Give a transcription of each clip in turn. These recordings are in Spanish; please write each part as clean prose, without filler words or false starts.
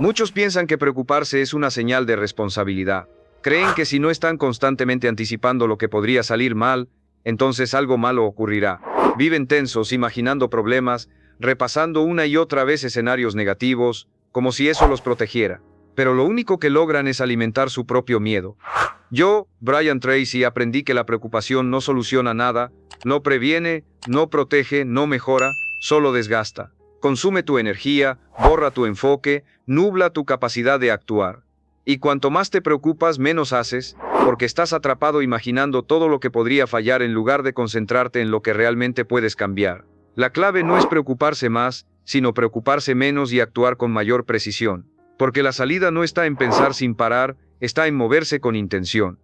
Muchos piensan que preocuparse es una señal de responsabilidad. Creen que si no están constantemente anticipando lo que podría salir mal, entonces algo malo ocurrirá. Viven tensos, imaginando problemas, repasando una y otra vez escenarios negativos, como si eso los protegiera. Pero lo único que logran es alimentar su propio miedo. Yo, Brian Tracy, aprendí que la preocupación no soluciona nada, no previene, no protege, no mejora, solo desgasta. Consume tu energía, borra tu enfoque, nubla tu capacidad de actuar. Y cuanto más te preocupas, menos haces, porque estás atrapado imaginando todo lo que podría fallar en lugar de concentrarte en lo que realmente puedes cambiar. La clave no es preocuparse más, sino preocuparse menos y actuar con mayor precisión. Porque la salida no está en pensar sin parar, está en moverse con intención.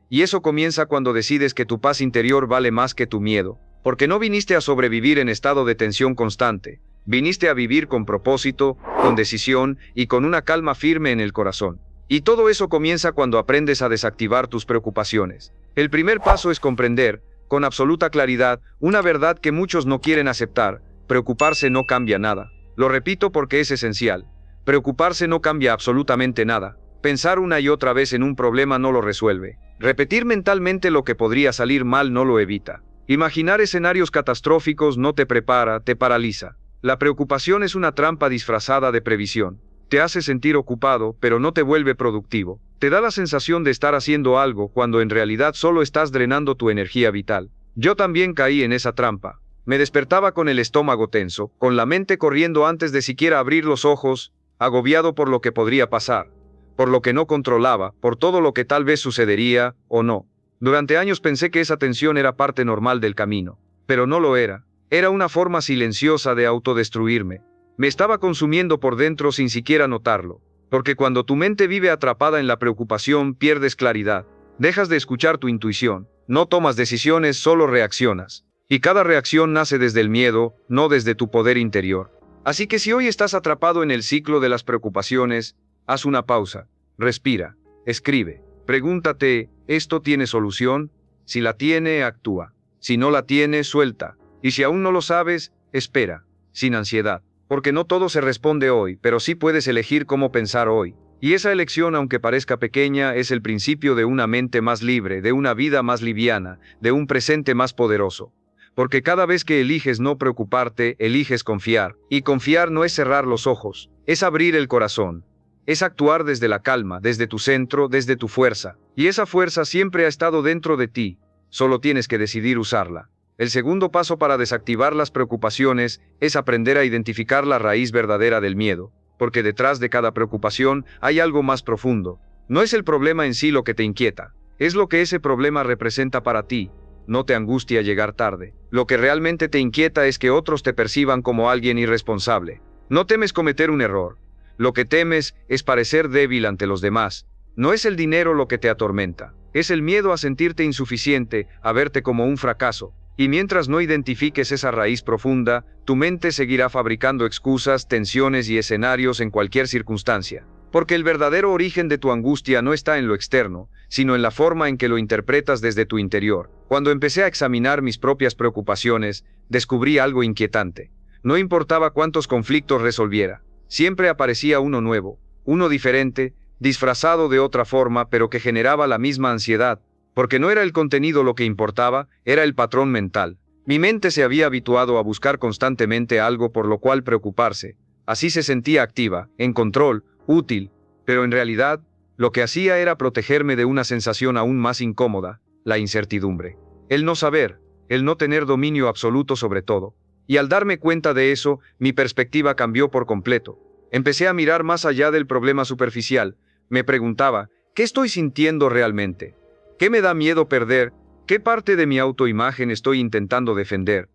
Y eso comienza cuando decides que tu paz interior vale más que tu miedo. Porque no viniste a sobrevivir en estado de tensión constante. Viniste a vivir con propósito, con decisión y con una calma firme en el corazón. Y todo eso comienza cuando aprendes a desactivar tus preocupaciones. El primer paso es comprender, con absoluta claridad, una verdad que muchos no quieren aceptar: preocuparse no cambia nada. Lo repito porque es esencial. Preocuparse no cambia absolutamente nada. Pensar una y otra vez en un problema no lo resuelve. Repetir mentalmente lo que podría salir mal no lo evita. Imaginar escenarios catastróficos no te prepara, te paraliza. La preocupación es una trampa disfrazada de previsión. Te hace sentir ocupado, pero no te vuelve productivo. Te da la sensación de estar haciendo algo cuando en realidad solo estás drenando tu energía vital. Yo también caí en esa trampa. Me despertaba con el estómago tenso, con la mente corriendo antes de siquiera abrir los ojos, agobiado por lo que podría pasar, por lo que no controlaba, por todo lo que tal vez sucedería o no. Durante años pensé que esa tensión era parte normal del camino, pero no lo era. Era una forma silenciosa de autodestruirme. Me estaba consumiendo por dentro sin siquiera notarlo. Porque cuando tu mente vive atrapada en la preocupación, pierdes claridad. Dejas de escuchar tu intuición. No tomas decisiones, solo reaccionas. Y cada reacción nace desde el miedo, no desde tu poder interior. Así que si hoy estás atrapado en el ciclo de las preocupaciones, haz una pausa. Respira. Escribe. Pregúntate: ¿esto tiene solución? Si la tiene, actúa. Si no la tiene, suelta. Y si aún no lo sabes, espera. Sin ansiedad. Porque no todo se responde hoy, pero sí puedes elegir cómo pensar hoy. Y esa elección, aunque parezca pequeña, es el principio de una mente más libre, de una vida más liviana, de un presente más poderoso. Porque cada vez que eliges no preocuparte, eliges confiar. Y confiar no es cerrar los ojos, es abrir el corazón. Es actuar desde la calma, desde tu centro, desde tu fuerza. Y esa fuerza siempre ha estado dentro de ti. Solo tienes que decidir usarla. El segundo paso para desactivar las preocupaciones es aprender a identificar la raíz verdadera del miedo, porque detrás de cada preocupación hay algo más profundo. No es el problema en sí lo que te inquieta, es lo que ese problema representa para ti. No te angustia llegar tarde. Lo que realmente te inquieta es que otros te perciban como alguien irresponsable. No temes cometer un error. Lo que temes es parecer débil ante los demás. No es el dinero lo que te atormenta, es el miedo a sentirte insuficiente, a verte como un fracaso. Y mientras no identifiques esa raíz profunda, tu mente seguirá fabricando excusas, tensiones y escenarios en cualquier circunstancia. Porque el verdadero origen de tu angustia no está en lo externo, sino en la forma en que lo interpretas desde tu interior. Cuando empecé a examinar mis propias preocupaciones, descubrí algo inquietante. No importaba cuántos conflictos resolviera, siempre aparecía uno nuevo, uno diferente, disfrazado de otra forma, pero que generaba la misma ansiedad. Porque no era el contenido lo que importaba, era el patrón mental. Mi mente se había habituado a buscar constantemente algo por lo cual preocuparse. Así se sentía activa, en control, útil. Pero en realidad, lo que hacía era protegerme de una sensación aún más incómoda: la incertidumbre. El no saber, el no tener dominio absoluto sobre todo. Y al darme cuenta de eso, mi perspectiva cambió por completo. Empecé a mirar más allá del problema superficial. Me preguntaba: ¿qué estoy sintiendo realmente? ¿Qué me da miedo perder? ¿Qué parte de mi autoimagen estoy intentando defender?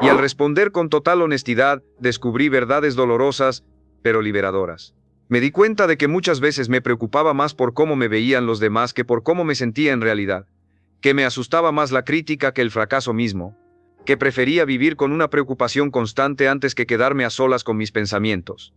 Y al responder con total honestidad, descubrí verdades dolorosas, pero liberadoras. Me di cuenta de que muchas veces me preocupaba más por cómo me veían los demás que por cómo me sentía en realidad. Que me asustaba más la crítica que el fracaso mismo. Que prefería vivir con una preocupación constante antes que quedarme a solas con mis pensamientos.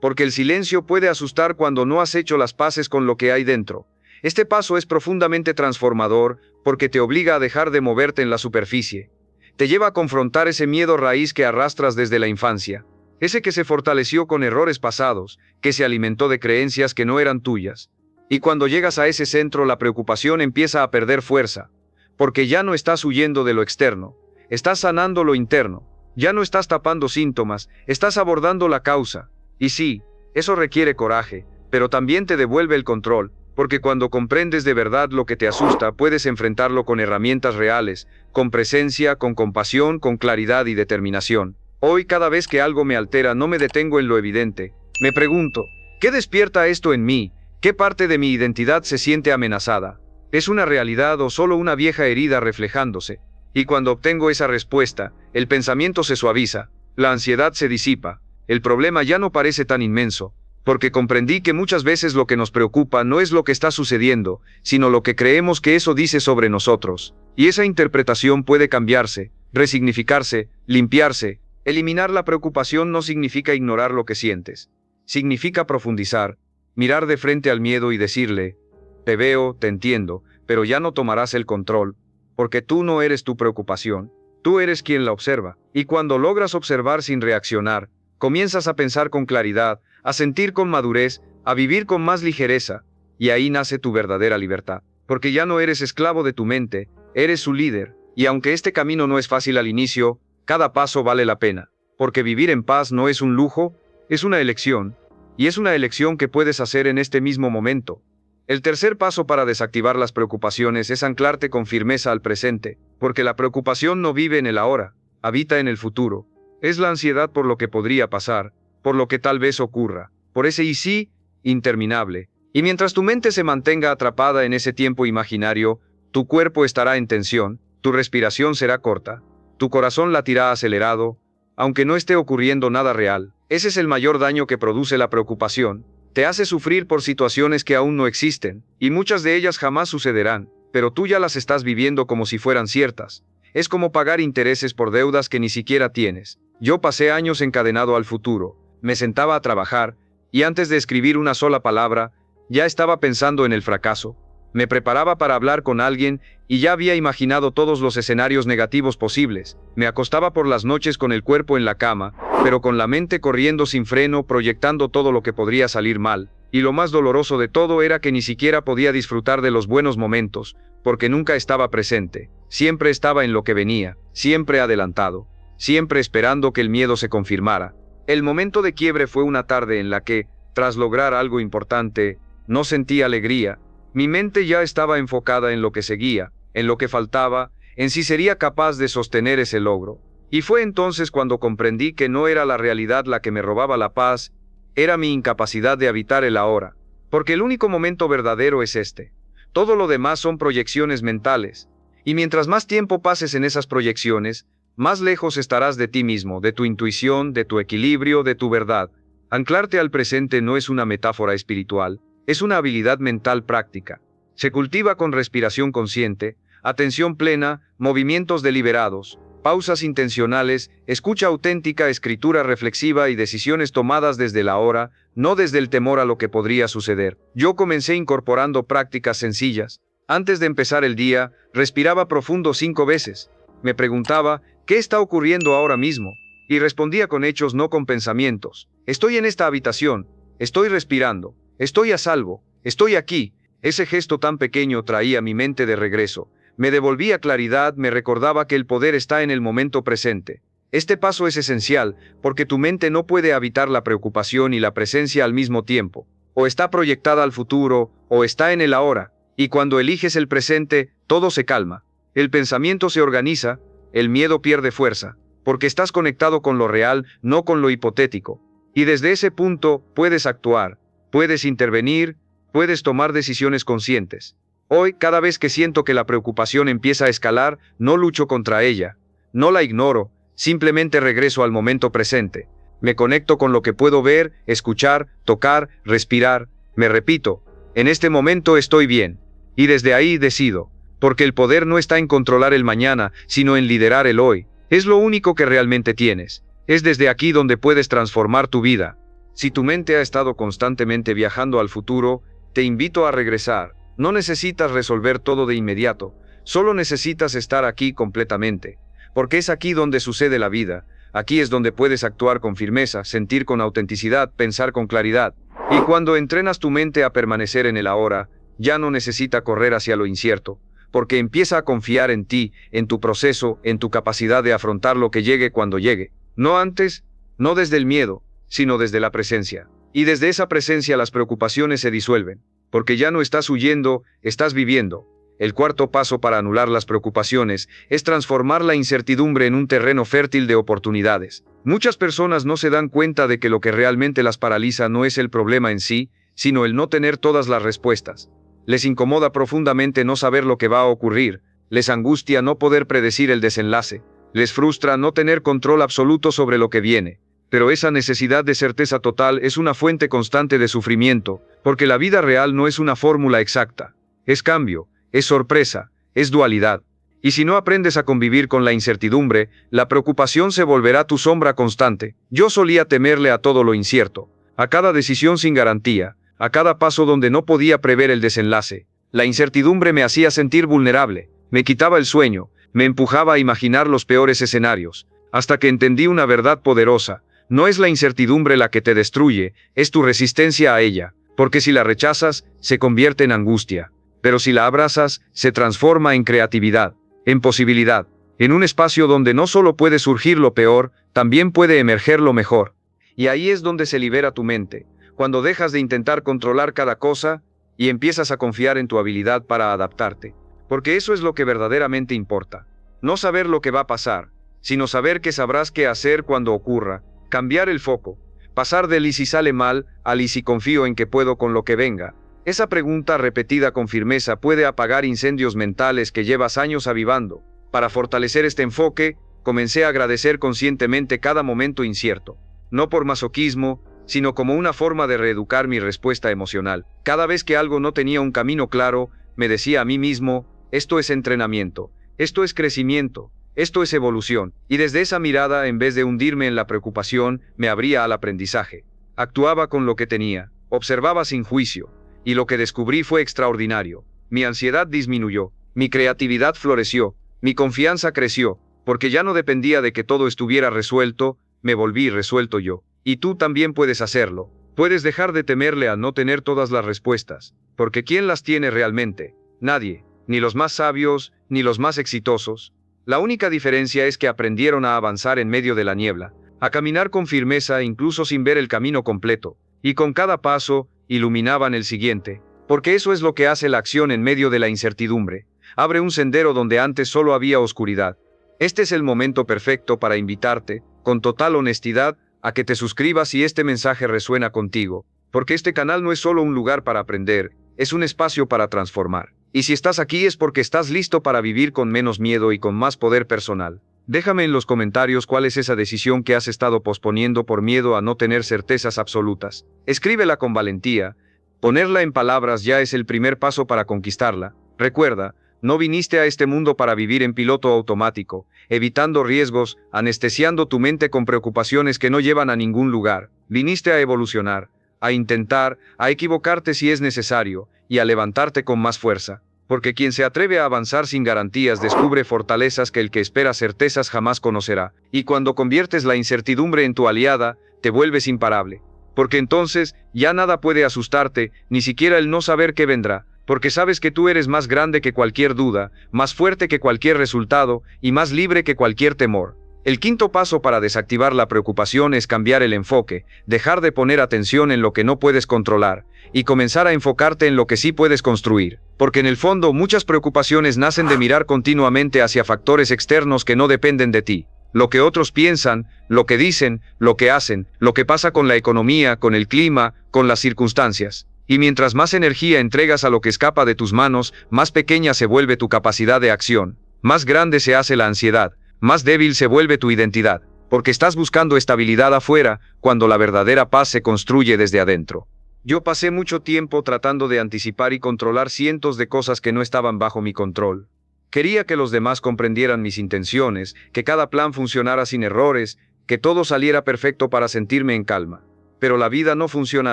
Porque el silencio puede asustar cuando no has hecho las paces con lo que hay dentro. Este paso es profundamente transformador porque te obliga a dejar de moverte en la superficie. Te lleva a confrontar ese miedo raíz que arrastras desde la infancia. ese que se fortaleció con errores pasados, que se alimentó de creencias que no eran tuyas. Y cuando llegas a ese centro, la preocupación empieza a perder fuerza, porque ya no estás huyendo de lo externo, estás sanando lo interno, ya no estás tapando síntomas, estás abordando la causa. Y sí, eso requiere coraje, pero también te devuelve el control, porque cuando comprendes de verdad lo que te asusta, puedes enfrentarlo con herramientas reales, con presencia, con compasión, con claridad y determinación. Hoy, cada vez que algo me altera, no me detengo en lo evidente. Me pregunto, ¿qué despierta esto en mí? ¿Qué parte de mi identidad se siente amenazada? ¿Es una realidad o solo una vieja herida reflejándose? Y cuando obtengo esa respuesta, el pensamiento se suaviza, la ansiedad se disipa, el problema ya no parece tan inmenso, porque comprendí que muchas veces lo que nos preocupa no es lo que está sucediendo, sino lo que creemos que eso dice sobre nosotros. Y esa interpretación puede cambiarse, resignificarse, limpiarse. Eliminar la preocupación no significa ignorar lo que sientes. Significa profundizar, mirar de frente al miedo y decirle, te veo, te entiendo, pero ya no tomarás el control, porque tú no eres tu preocupación, tú eres quien la observa. Y cuando logras observar sin reaccionar, comienzas a pensar con claridad, a sentir con madurez, a vivir con más ligereza, y ahí nace tu verdadera libertad, porque ya no eres esclavo de tu mente, eres su líder, y aunque este camino no es fácil al inicio, cada paso vale la pena, porque vivir en paz no es un lujo, es una elección, y es una elección que puedes hacer en este mismo momento. El tercer paso para desactivar las preocupaciones es anclarte con firmeza al presente, porque la preocupación no vive en el ahora, habita en el futuro. Es la ansiedad por lo que podría pasar, por lo que tal vez ocurra, por ese y sí, interminable. Y mientras tu mente se mantenga atrapada en ese tiempo imaginario, tu cuerpo estará en tensión, tu respiración será corta, tu corazón latirá acelerado, aunque no esté ocurriendo nada real. Ese es el mayor daño que produce la preocupación. Te hace sufrir por situaciones que aún no existen, y muchas de ellas jamás sucederán, pero tú ya las estás viviendo como si fueran ciertas. Es como pagar intereses por deudas que ni siquiera tienes. Yo pasé años encadenado al futuro, me sentaba a trabajar, y antes de escribir una sola palabra, ya estaba pensando en el fracaso. Me preparaba para hablar con alguien, y ya había imaginado todos los escenarios negativos posibles. Me acostaba por las noches con el cuerpo en la cama, pero con la mente corriendo sin freno, proyectando todo lo que podría salir mal. Y lo más doloroso de todo era que ni siquiera podía disfrutar de los buenos momentos, porque nunca estaba presente. Siempre estaba en lo que venía, siempre adelantado, siempre esperando que el miedo se confirmara. El momento de quiebre fue una tarde en la que, tras lograr algo importante, no sentí alegría. Mi mente ya estaba enfocada en lo que seguía, en lo que faltaba, en si sería capaz de sostener ese logro. Y fue entonces cuando comprendí que no era la realidad la que me robaba la paz, era mi incapacidad de habitar el ahora. Porque el único momento verdadero es este. Todo lo demás son proyecciones mentales. Y mientras más tiempo pases en esas proyecciones, más lejos estarás de ti mismo, de tu intuición, de tu equilibrio, de tu verdad. Anclarte al presente no es una metáfora espiritual. Es una habilidad mental práctica. Se cultiva con respiración consciente, atención plena, movimientos deliberados, pausas intencionales, escucha auténtica, escritura reflexiva y decisiones tomadas desde el ahora, no desde el temor a lo que podría suceder. Yo comencé incorporando prácticas sencillas. Antes de empezar el día, respiraba profundo 5 veces. Me preguntaba, ¿qué está ocurriendo ahora mismo? Y respondía con hechos, no con pensamientos. Estoy en esta habitación, estoy respirando. Estoy a salvo, estoy aquí. Ese gesto tan pequeño traía mi mente de regreso, me devolvía claridad, me recordaba que el poder está en el momento presente. Este paso es esencial, porque tu mente no puede habitar la preocupación y la presencia al mismo tiempo. O está proyectada al futuro, o está en el ahora, y cuando eliges el presente, todo se calma. El pensamiento se organiza, el miedo pierde fuerza, porque estás conectado con lo real, no con lo hipotético. Y desde ese punto, puedes actuar. Puedes intervenir, puedes tomar decisiones conscientes. Hoy, cada vez que siento que la preocupación empieza a escalar, no lucho contra ella, no la ignoro, simplemente regreso al momento presente. Me conecto con lo que puedo ver, escuchar, tocar, respirar. Me repito, en este momento estoy bien. Y desde ahí decido, porque el poder no está en controlar el mañana, sino en liderar el hoy. Es lo único que realmente tienes. Es desde aquí donde puedes transformar tu vida. Si tu mente ha estado constantemente viajando al futuro, te invito a regresar. No necesitas resolver todo de inmediato, solo necesitas estar aquí completamente, porque es aquí donde sucede la vida, Aquí es donde puedes actuar con firmeza, sentir con autenticidad, pensar con claridad. Y cuando entrenas tu mente a permanecer en el ahora, ya no necesita correr hacia lo incierto, porque empieza a confiar en ti, en tu proceso, en tu capacidad de afrontar lo que llegue cuando llegue. No antes, no desde el miedo, sino desde la presencia. Y desde esa presencia las preocupaciones se disuelven, porque ya no estás huyendo, estás viviendo. El cuarto paso para anular las preocupaciones es transformar la incertidumbre en un terreno fértil de oportunidades. Muchas personas no se dan cuenta de que lo que realmente las paraliza no es el problema en sí, sino el no tener todas las respuestas. Les incomoda profundamente no saber lo que va a ocurrir, les angustia no poder predecir el desenlace, les frustra no tener control absoluto sobre lo que viene. Pero esa necesidad de certeza total es una fuente constante de sufrimiento, porque la vida real no es una fórmula exacta. Es cambio, es sorpresa, es dualidad. Y si no aprendes a convivir con la incertidumbre, la preocupación se volverá tu sombra constante. Yo solía temerle a todo lo incierto, a cada decisión sin garantía, a cada paso donde no podía prever el desenlace. La incertidumbre me hacía sentir vulnerable, me quitaba el sueño, me empujaba a imaginar los peores escenarios, hasta que entendí una verdad poderosa. No es la incertidumbre la que te destruye, es tu resistencia a ella, porque si la rechazas, se convierte en angustia. Pero si la abrazas, se transforma en creatividad, en posibilidad, en un espacio donde no solo puede surgir lo peor, también puede emerger lo mejor. Y ahí es donde se libera tu mente, cuando dejas de intentar controlar cada cosa y empiezas a confiar en tu habilidad para adaptarte. Porque eso es lo que verdaderamente importa. No saber lo que va a pasar, sino saber que sabrás qué hacer cuando ocurra. Cambiar el foco, pasar del ¿y si sale mal? Al ¿y si confío en que puedo con lo que venga? Esa pregunta repetida con firmeza puede apagar incendios mentales que llevas años avivando. Para fortalecer este enfoque, comencé a agradecer conscientemente cada momento incierto. No por masoquismo, sino como una forma de reeducar mi respuesta emocional. Cada vez que algo no tenía un camino claro, me decía a mí mismo, esto es entrenamiento, esto es crecimiento. Esto es evolución, y desde esa mirada, en vez de hundirme en la preocupación, me abría al aprendizaje. Actuaba con lo que tenía, observaba sin juicio, y lo que descubrí fue extraordinario. Mi ansiedad disminuyó, mi creatividad floreció, mi confianza creció, porque ya no dependía de que todo estuviera resuelto, me volví resuelto yo. Y tú también puedes hacerlo. Puedes dejar de temerle a no tener todas las respuestas, porque ¿quién las tiene realmente? Nadie, ni los más sabios, ni los más exitosos. La única diferencia es que aprendieron a avanzar en medio de la niebla, a caminar con firmeza incluso sin ver el camino completo, y con cada paso, iluminaban el siguiente, porque eso es lo que hace la acción en medio de la incertidumbre, abre un sendero donde antes solo había oscuridad. Este es el momento perfecto para invitarte, con total honestidad, a que te suscribas si este mensaje resuena contigo, porque este canal no es solo un lugar para aprender, es un espacio para transformar. Y si estás aquí es porque estás listo para vivir con menos miedo y con más poder personal. Déjame en los comentarios cuál es esa decisión que has estado posponiendo por miedo a no tener certezas absolutas. Escríbela con valentía. Ponerla en palabras ya es el primer paso para conquistarla. Recuerda, no viniste a este mundo para vivir en piloto automático, evitando riesgos, anestesiando tu mente con preocupaciones que no llevan a ningún lugar. Viniste a evolucionar, a intentar, a equivocarte si es necesario, y a levantarte con más fuerza. Porque quien se atreve a avanzar sin garantías descubre fortalezas que el que espera certezas jamás conocerá. Y cuando conviertes la incertidumbre en tu aliada, te vuelves imparable. Porque entonces, ya nada puede asustarte, ni siquiera el no saber qué vendrá. Porque sabes que tú eres más grande que cualquier duda, más fuerte que cualquier resultado, y más libre que cualquier temor. El quinto paso para desactivar la preocupación es cambiar el enfoque, dejar de poner atención en lo que no puedes controlar, y comenzar a enfocarte en lo que sí puedes construir. Porque en el fondo muchas preocupaciones nacen de mirar continuamente hacia factores externos que no dependen de ti. Lo que otros piensan, lo que dicen, lo que hacen, lo que pasa con la economía, con el clima, con las circunstancias. Y mientras más energía entregas a lo que escapa de tus manos, más pequeña se vuelve tu capacidad de acción, más grande se hace la ansiedad, más débil se vuelve tu identidad, porque estás buscando estabilidad afuera, cuando la verdadera paz se construye desde adentro. Yo pasé mucho tiempo tratando de anticipar y controlar cientos de cosas que no estaban bajo mi control. Quería que los demás comprendieran mis intenciones, que cada plan funcionara sin errores, que todo saliera perfecto para sentirme en calma. Pero la vida no funciona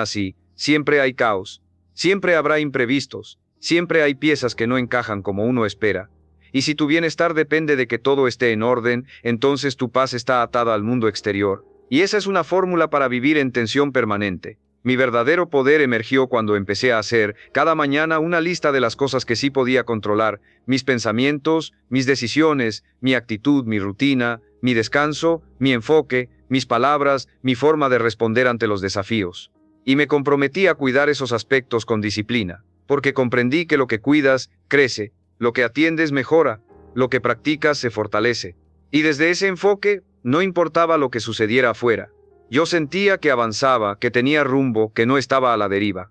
así, siempre hay caos, siempre habrá imprevistos, siempre hay piezas que no encajan como uno espera. Y si tu bienestar depende de que todo esté en orden, entonces tu paz está atada al mundo exterior. Y esa es una fórmula para vivir en tensión permanente. Mi verdadero poder emergió cuando empecé a hacer, cada mañana, una lista de las cosas que sí podía controlar: mis pensamientos, mis decisiones, mi actitud, mi rutina, mi descanso, mi enfoque, mis palabras, mi forma de responder ante los desafíos. Y me comprometí a cuidar esos aspectos con disciplina, porque comprendí que lo que cuidas, crece, lo que atiendes, mejora, lo que practicas, se fortalece. Y desde ese enfoque, no importaba lo que sucediera afuera. Yo sentía que avanzaba, que tenía rumbo, que no estaba a la deriva.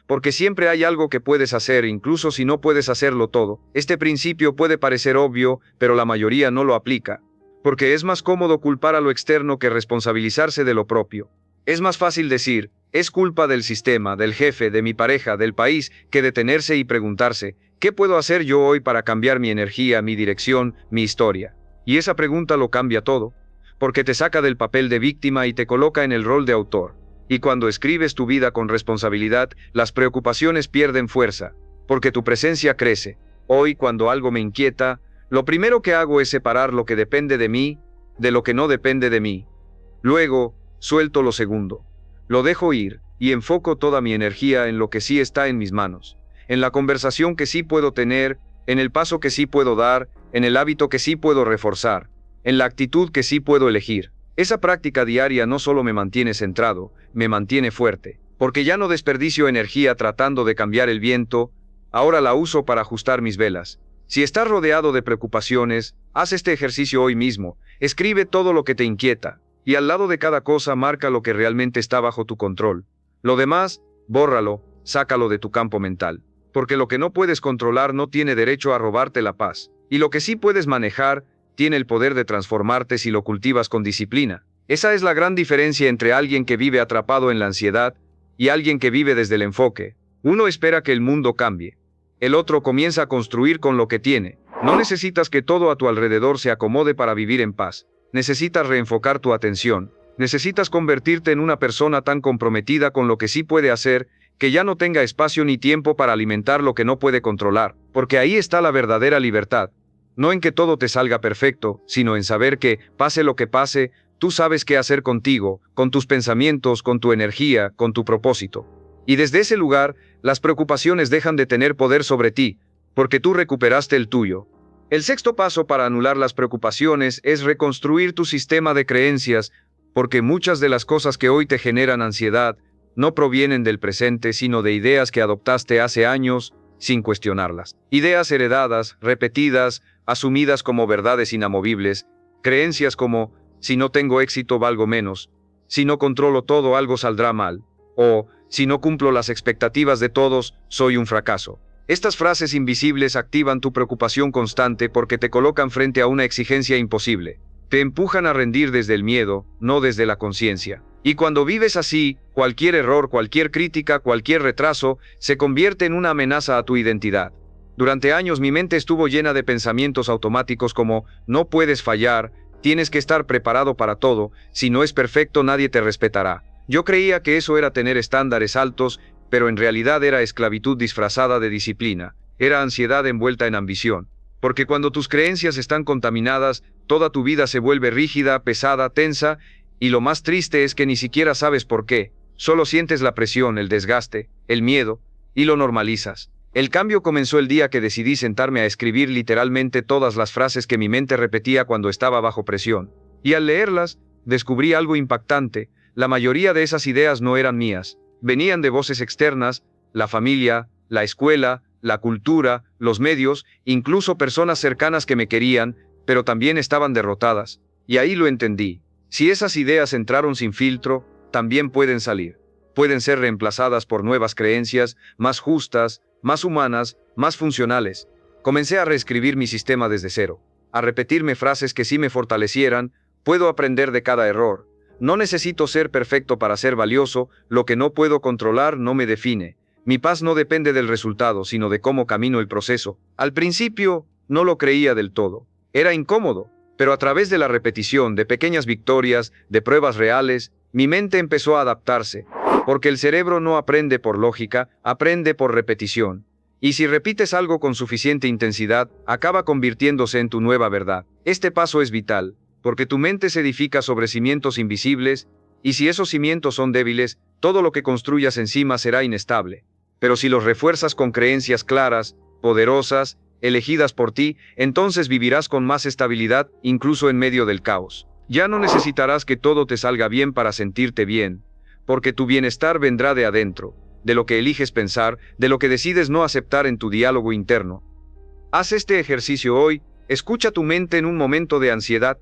Porque siempre hay algo que puedes hacer, incluso si no puedes hacerlo todo. Este principio puede parecer obvio, pero la mayoría no lo aplica. Porque es más cómodo culpar a lo externo que responsabilizarse de lo propio. Es más fácil decir, es culpa del sistema, del jefe, de mi pareja, del país, que detenerse y preguntarse, ¿qué puedo hacer yo hoy para cambiar mi energía, mi dirección, mi historia? Y esa pregunta lo cambia todo, porque te saca del papel de víctima y te coloca en el rol de autor. Y cuando escribes tu vida con responsabilidad, las preocupaciones pierden fuerza, porque tu presencia crece. Hoy, cuando algo me inquieta, lo primero que hago es separar lo que depende de mí, de lo que no depende de mí. Luego, suelto lo segundo. Lo dejo ir, y enfoco toda mi energía en lo que sí está en mis manos, en la conversación que sí puedo tener, en el paso que sí puedo dar, en el hábito que sí puedo reforzar, en la actitud que sí puedo elegir. Esa práctica diaria no solo me mantiene centrado, me mantiene fuerte, porque ya no desperdicio energía tratando de cambiar el viento, ahora la uso para ajustar mis velas. Si estás rodeado de preocupaciones, haz este ejercicio hoy mismo, escribe todo lo que te inquieta, y al lado de cada cosa marca lo que realmente está bajo tu control. Lo demás, bórralo, sácalo de tu campo mental. Porque lo que no puedes controlar no tiene derecho a robarte la paz. Y lo que sí puedes manejar, tiene el poder de transformarte si lo cultivas con disciplina. Esa es la gran diferencia entre alguien que vive atrapado en la ansiedad y alguien que vive desde el enfoque. Uno espera que el mundo cambie. El otro comienza a construir con lo que tiene. No necesitas que todo a tu alrededor se acomode para vivir en paz. Necesitas reenfocar tu atención. Necesitas convertirte en una persona tan comprometida con lo que sí puede hacer, que ya no tenga espacio ni tiempo para alimentar lo que no puede controlar, porque ahí está la verdadera libertad. No en que todo te salga perfecto, sino en saber que, pase lo que pase, tú sabes qué hacer contigo, con tus pensamientos, con tu energía, con tu propósito. Y desde ese lugar, las preocupaciones dejan de tener poder sobre ti, porque tú recuperaste el tuyo. El sexto paso para anular las preocupaciones es reconstruir tu sistema de creencias, porque muchas de las cosas que hoy te generan ansiedad no provienen del presente, sino de ideas que adoptaste hace años sin cuestionarlas. Ideas heredadas, repetidas, asumidas como verdades inamovibles, creencias como, si no tengo éxito valgo menos, si no controlo todo algo saldrá mal, o, si no cumplo las expectativas de todos, soy un fracaso. Estas frases invisibles activan tu preocupación constante porque te colocan frente a una exigencia imposible. Te empujan a rendir desde el miedo, no desde la conciencia. Y cuando vives así, cualquier error, cualquier crítica, cualquier retraso, se convierte en una amenaza a tu identidad. Durante años mi mente estuvo llena de pensamientos automáticos como, no puedes fallar, tienes que estar preparado para todo, si no es perfecto nadie te respetará. Yo creía que eso era tener estándares altos, pero en realidad era esclavitud disfrazada de disciplina, era ansiedad envuelta en ambición. Porque cuando tus creencias están contaminadas, toda tu vida se vuelve rígida, pesada, tensa, y lo más triste es que ni siquiera sabes por qué, solo sientes la presión, el desgaste, el miedo, y lo normalizas. El cambio comenzó el día que decidí sentarme a escribir literalmente todas las frases que mi mente repetía cuando estaba bajo presión. Y al leerlas, descubrí algo impactante: la mayoría de esas ideas no eran mías. Venían de voces externas, la familia, la escuela, la cultura, los medios, incluso personas cercanas que me querían, pero también estaban derrotadas. Y ahí lo entendí. Si esas ideas entraron sin filtro, también pueden salir. Pueden ser reemplazadas por nuevas creencias, más justas, más humanas, más funcionales. Comencé a reescribir mi sistema desde cero, a repetirme frases que sí me fortalecieran. Puedo aprender de cada error. No necesito ser perfecto para ser valioso, lo que no puedo controlar no me define. Mi paz no depende del resultado, sino de cómo camino el proceso. Al principio, no lo creía del todo. Era incómodo, pero a través de la repetición, de pequeñas victorias, de pruebas reales, mi mente empezó a adaptarse, porque el cerebro no aprende por lógica, aprende por repetición. Y si repites algo con suficiente intensidad, acaba convirtiéndose en tu nueva verdad. Este paso es vital, porque tu mente se edifica sobre cimientos invisibles, y si esos cimientos son débiles, todo lo que construyas encima será inestable. Pero si los refuerzas con creencias claras, poderosas, elegidas por ti, entonces vivirás con más estabilidad, incluso en medio del caos. Ya no necesitarás que todo te salga bien para sentirte bien, porque tu bienestar vendrá de adentro, de lo que eliges pensar, de lo que decides no aceptar en tu diálogo interno. Haz este ejercicio hoy, escucha tu mente en un momento de ansiedad.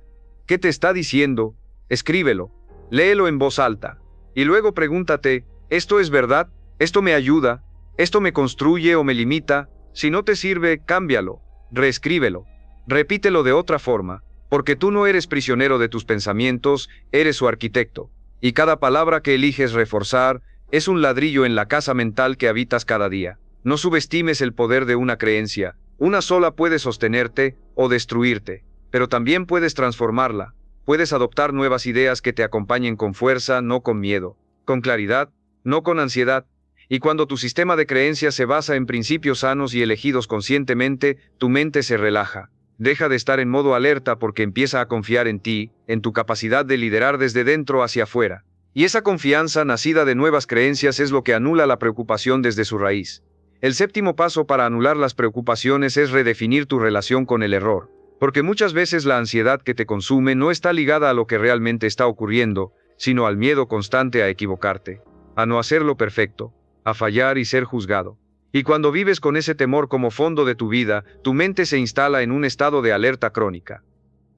¿Qué te está diciendo? Escríbelo, léelo en voz alta, y luego pregúntate, ¿esto es verdad? ¿Esto me ayuda? ¿Esto me construye o me limita? Si no te sirve, cámbialo, reescríbelo, repítelo de otra forma, porque tú no eres prisionero de tus pensamientos, eres su arquitecto, y cada palabra que eliges reforzar es un ladrillo en la casa mental que habitas cada día. No subestimes el poder de una creencia, una sola puede sostenerte o destruirte, pero también puedes transformarla, puedes adoptar nuevas ideas que te acompañen con fuerza, no con miedo, con claridad, no con ansiedad. Y cuando tu sistema de creencias se basa en principios sanos y elegidos conscientemente, tu mente se relaja. Deja de estar en modo alerta porque empieza a confiar en ti, en tu capacidad de liderar desde dentro hacia afuera. Y esa confianza nacida de nuevas creencias es lo que anula la preocupación desde su raíz. El séptimo paso para anular las preocupaciones es redefinir tu relación con el error. Porque muchas veces la ansiedad que te consume no está ligada a lo que realmente está ocurriendo, sino al miedo constante a equivocarte, a no hacerlo perfecto, a fallar y ser juzgado. Y cuando vives con ese temor como fondo de tu vida, tu mente se instala en un estado de alerta crónica.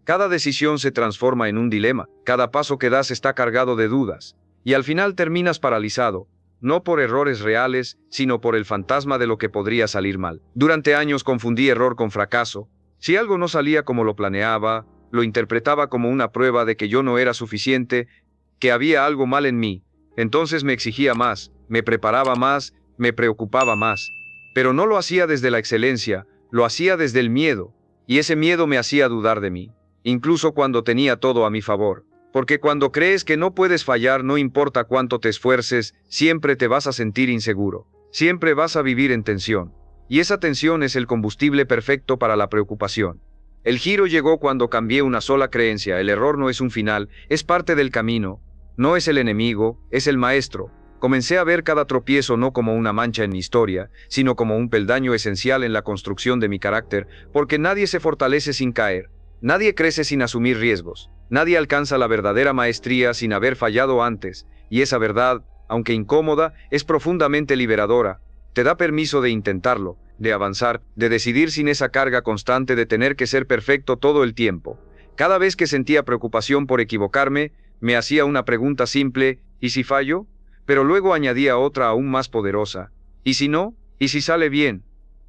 Cada decisión se transforma en un dilema, cada paso que das está cargado de dudas, y al final terminas paralizado, no por errores reales, sino por el fantasma de lo que podría salir mal. Durante años confundí error con fracaso. Si algo no salía como lo planeaba, lo interpretaba como una prueba de que yo no era suficiente, que había algo mal en mí. Entonces me exigía más, me preparaba más, me preocupaba más. Pero no lo hacía desde la excelencia, lo hacía desde el miedo, y ese miedo me hacía dudar de mí, incluso cuando tenía todo a mi favor. Porque cuando crees que no puedes fallar, no importa cuánto te esfuerces, siempre te vas a sentir inseguro, siempre vas a vivir en tensión. Y esa tensión es el combustible perfecto para la preocupación. El giro llegó cuando cambié una sola creencia: el error no es un final, es parte del camino. No es el enemigo, es el maestro. Comencé a ver cada tropiezo no como una mancha en mi historia, sino como un peldaño esencial en la construcción de mi carácter, porque nadie se fortalece sin caer, nadie crece sin asumir riesgos, nadie alcanza la verdadera maestría sin haber fallado antes, y esa verdad, aunque incómoda, es profundamente liberadora. Te da permiso de intentarlo, de avanzar, de decidir sin esa carga constante de tener que ser perfecto todo el tiempo. Cada vez que sentía preocupación por equivocarme, me hacía una pregunta simple: ¿y si fallo? Pero luego añadía otra aún más poderosa: ¿y si no? ¿Y si sale bien?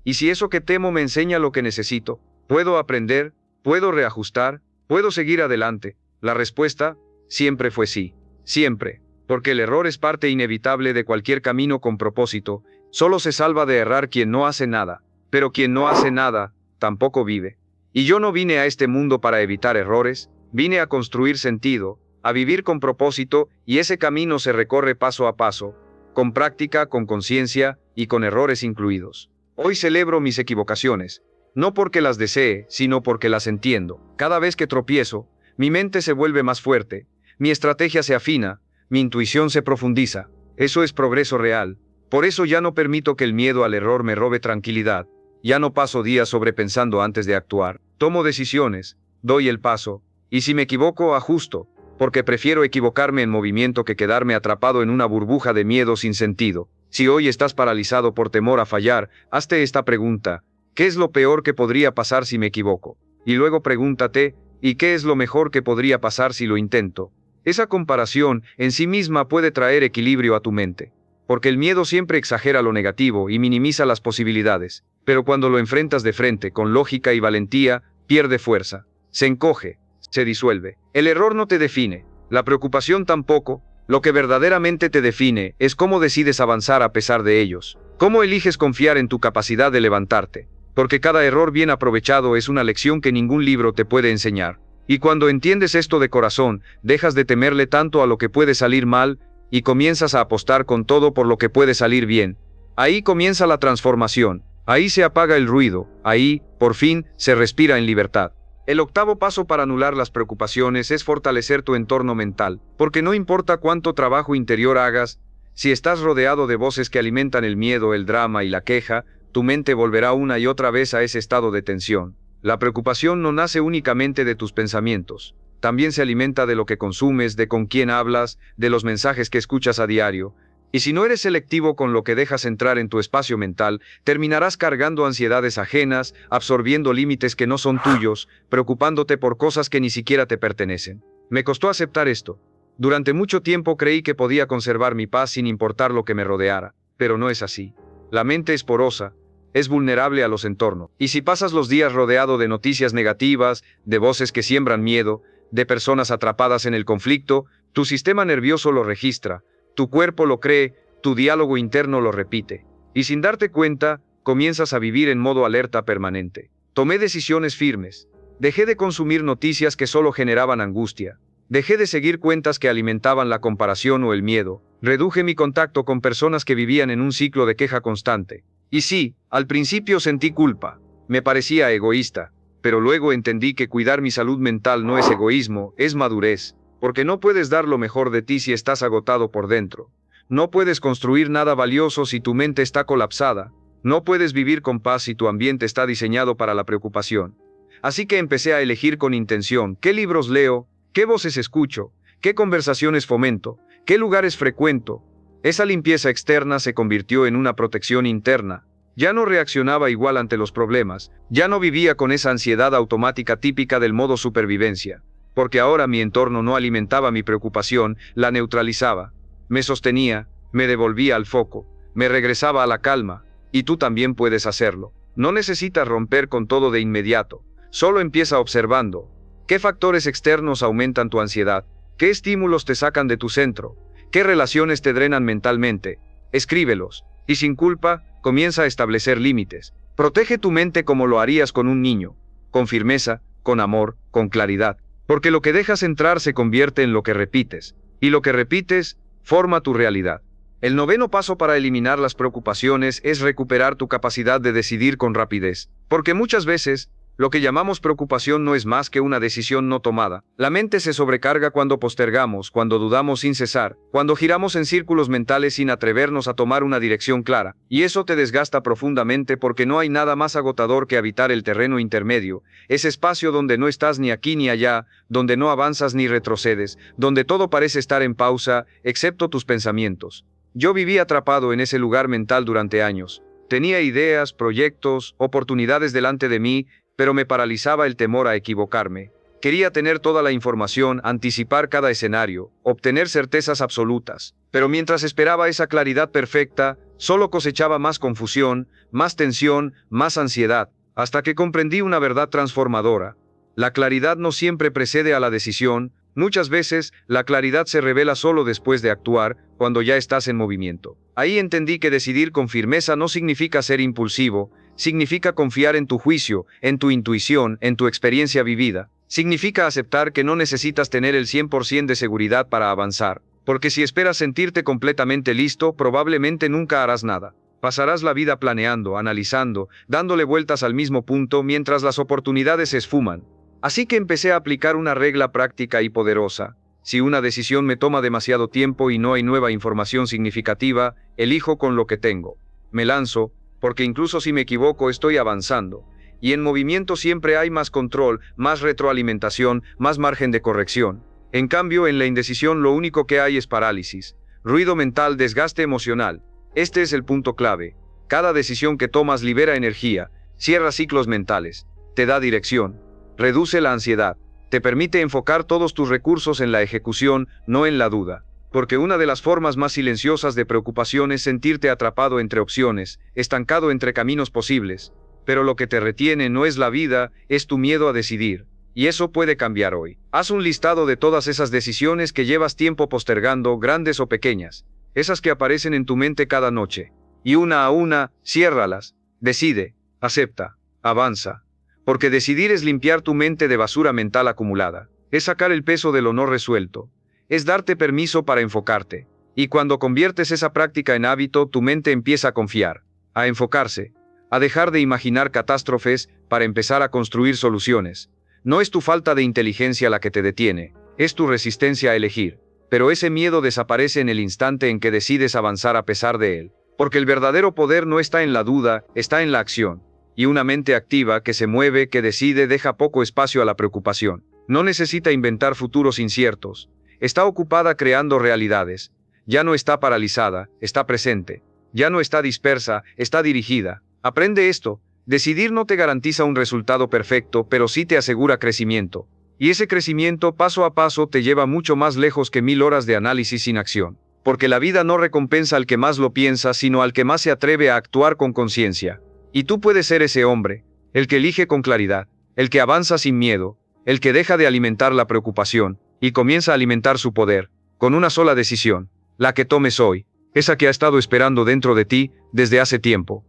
¿Y si eso que temo me enseña lo que necesito? ¿Puedo aprender? ¿Puedo reajustar? ¿Puedo seguir adelante? La respuesta siempre fue sí. Siempre. Porque el error es parte inevitable de cualquier camino con propósito. Solo se salva de errar quien no hace nada. Pero quien no hace nada, tampoco vive. Y yo no vine a este mundo para evitar errores, vine a construir sentido, a vivir con propósito, y ese camino se recorre paso a paso, con práctica, con conciencia y con errores incluidos. Hoy celebro mis equivocaciones, no porque las desee, sino porque las entiendo. Cada vez que tropiezo, mi mente se vuelve más fuerte, mi estrategia se afina, mi intuición se profundiza. Eso es progreso real. Por eso ya no permito que el miedo al error me robe tranquilidad. Ya no paso días sobrepensando antes de actuar. Tomo decisiones, doy el paso, y si me equivoco, ajusto, porque prefiero equivocarme en movimiento que quedarme atrapado en una burbuja de miedo sin sentido. Si hoy estás paralizado por temor a fallar, hazte esta pregunta: ¿qué es lo peor que podría pasar si me equivoco? Y luego pregúntate: ¿y qué es lo mejor que podría pasar si lo intento? Esa comparación en sí misma puede traer equilibrio a tu mente, porque el miedo siempre exagera lo negativo y minimiza las posibilidades, pero cuando lo enfrentas de frente, con lógica y valentía, pierde fuerza, se encoge, se disuelve. El error no te define, la preocupación tampoco. Lo que verdaderamente te define es cómo decides avanzar a pesar de ellos, cómo eliges confiar en tu capacidad de levantarte, porque cada error bien aprovechado es una lección que ningún libro te puede enseñar. Y cuando entiendes esto de corazón, dejas de temerle tanto a lo que puede salir mal, y comienzas a apostar con todo por lo que puede salir bien. Ahí comienza la transformación, Ahí se apaga el ruido, ahí, por fin, se respira en libertad. El octavo paso para anular las preocupaciones es fortalecer tu entorno mental, porque no importa cuánto trabajo interior hagas, si estás rodeado de voces que alimentan el miedo, el drama y la queja, tu mente volverá una y otra vez a ese estado de tensión. La preocupación no nace únicamente de tus pensamientos, también se alimenta de lo que consumes, de con quién hablas, de los mensajes que escuchas a diario. Y si no eres selectivo con lo que dejas entrar en tu espacio mental, terminarás cargando ansiedades ajenas, absorbiendo límites que no son tuyos, preocupándote por cosas que ni siquiera te pertenecen. Me costó aceptar esto. Durante mucho tiempo creí que podía conservar mi paz sin importar lo que me rodeara, pero no es así. La mente es porosa, es vulnerable a los entornos. Y si pasas los días rodeado de noticias negativas, de voces que siembran miedo, de personas atrapadas en el conflicto, tu sistema nervioso lo registra. Tu cuerpo lo cree, tu diálogo interno lo repite. Y sin darte cuenta, comienzas a vivir en modo alerta permanente. Tomé decisiones firmes. Dejé de consumir noticias que solo generaban angustia. Dejé de seguir cuentas que alimentaban la comparación o el miedo. Reduje mi contacto con personas que vivían en un ciclo de queja constante. Y sí, al principio sentí culpa. Me parecía egoísta. Pero luego entendí que cuidar mi salud mental no es egoísmo, es madurez. Porque no puedes dar lo mejor de ti si estás agotado por dentro. No puedes construir nada valioso si tu mente está colapsada. No puedes vivir con paz si tu ambiente está diseñado para la preocupación. Así que empecé a elegir con intención qué libros leo, qué voces escucho, qué conversaciones fomento, qué lugares frecuento. Esa limpieza externa se convirtió en una protección interna. Ya no reaccionaba igual ante los problemas, ya no vivía con esa ansiedad automática típica del modo supervivencia. Porque ahora mi entorno no alimentaba mi preocupación, la neutralizaba. Me sostenía, me devolvía al foco, me regresaba a la calma, y tú también puedes hacerlo. No necesitas romper con todo de inmediato, solo empieza observando. ¿Qué factores externos aumentan tu ansiedad? ¿Qué estímulos te sacan de tu centro? ¿Qué relaciones te drenan mentalmente? Escríbelos, y sin culpa, comienza a establecer límites. Protege tu mente como lo harías con un niño, con firmeza, con amor, con claridad. Porque lo que dejas entrar se convierte en lo que repites, y lo que repites forma tu realidad. El noveno paso para eliminar las preocupaciones es recuperar tu capacidad de decidir con rapidez. Porque muchas veces, lo que llamamos preocupación no es más que una decisión no tomada. La mente se sobrecarga cuando postergamos, cuando dudamos sin cesar, cuando giramos en círculos mentales sin atrevernos a tomar una dirección clara. Y eso te desgasta profundamente porque no hay nada más agotador que habitar el terreno intermedio, ese espacio donde no estás ni aquí ni allá, donde no avanzas ni retrocedes, donde todo parece estar en pausa, excepto tus pensamientos. Yo viví atrapado en ese lugar mental durante años. Tenía ideas, proyectos, oportunidades delante de mí, pero me paralizaba el temor a equivocarme. Quería tener toda la información, anticipar cada escenario, obtener certezas absolutas. Pero mientras esperaba esa claridad perfecta, solo cosechaba más confusión, más tensión, más ansiedad, hasta que comprendí una verdad transformadora. La claridad no siempre precede a la decisión, muchas veces la claridad se revela solo después de actuar, cuando ya estás en movimiento. Ahí entendí que decidir con firmeza no significa ser impulsivo, significa confiar en tu juicio, en tu intuición, en tu experiencia vivida. Significa aceptar que no necesitas tener el 100% de seguridad para avanzar, porque si esperas sentirte completamente listo, probablemente nunca harás nada. Pasarás la vida planeando, analizando, dándole vueltas al mismo punto mientras las oportunidades se esfuman. Así que empecé a aplicar una regla práctica y poderosa. Si una decisión me toma demasiado tiempo y no hay nueva información significativa, elijo con lo que tengo. Me lanzo, porque incluso si me equivoco estoy avanzando. Y en movimiento siempre hay más control, más retroalimentación, más margen de corrección. En cambio, en la indecisión lo único que hay es parálisis, ruido mental, desgaste emocional. Este es el punto clave. Cada decisión que tomas libera energía, cierra ciclos mentales, te da dirección, reduce la ansiedad, te permite enfocar todos tus recursos en la ejecución, no en la duda. Porque una de las formas más silenciosas de preocupación es sentirte atrapado entre opciones, estancado entre caminos posibles. Pero lo que te retiene no es la vida, es tu miedo a decidir. Y eso puede cambiar hoy. Haz un listado de todas esas decisiones que llevas tiempo postergando, grandes o pequeñas. Esas que aparecen en tu mente cada noche. Y una a una, ciérralas. Decide, acepta, avanza. Porque decidir es limpiar tu mente de basura mental acumulada. Es sacar el peso de lo no resuelto. Es darte permiso para enfocarte. Y cuando conviertes esa práctica en hábito, tu mente empieza a confiar, a enfocarse, a dejar de imaginar catástrofes para empezar a construir soluciones. No es tu falta de inteligencia la que te detiene, es tu resistencia a elegir. Pero ese miedo desaparece en el instante en que decides avanzar a pesar de él. Porque el verdadero poder no está en la duda, está en la acción. Y una mente activa que se mueve, que decide, deja poco espacio a la preocupación. No necesita inventar futuros inciertos. Está ocupada creando realidades. Ya no está paralizada, está presente. Ya no está dispersa, está dirigida. Aprende esto. Decidir no te garantiza un resultado perfecto, pero sí te asegura crecimiento. Y ese crecimiento paso a paso te lleva mucho más lejos que 1000 horas de análisis sin acción. Porque la vida no recompensa al que más lo piensa, sino al que más se atreve a actuar con conciencia. Y tú puedes ser ese hombre, el que elige con claridad, el que avanza sin miedo, el que deja de alimentar la preocupación, y comienza a alimentar su poder, con una sola decisión, la que tomes hoy, esa que ha estado esperando dentro de ti desde hace tiempo.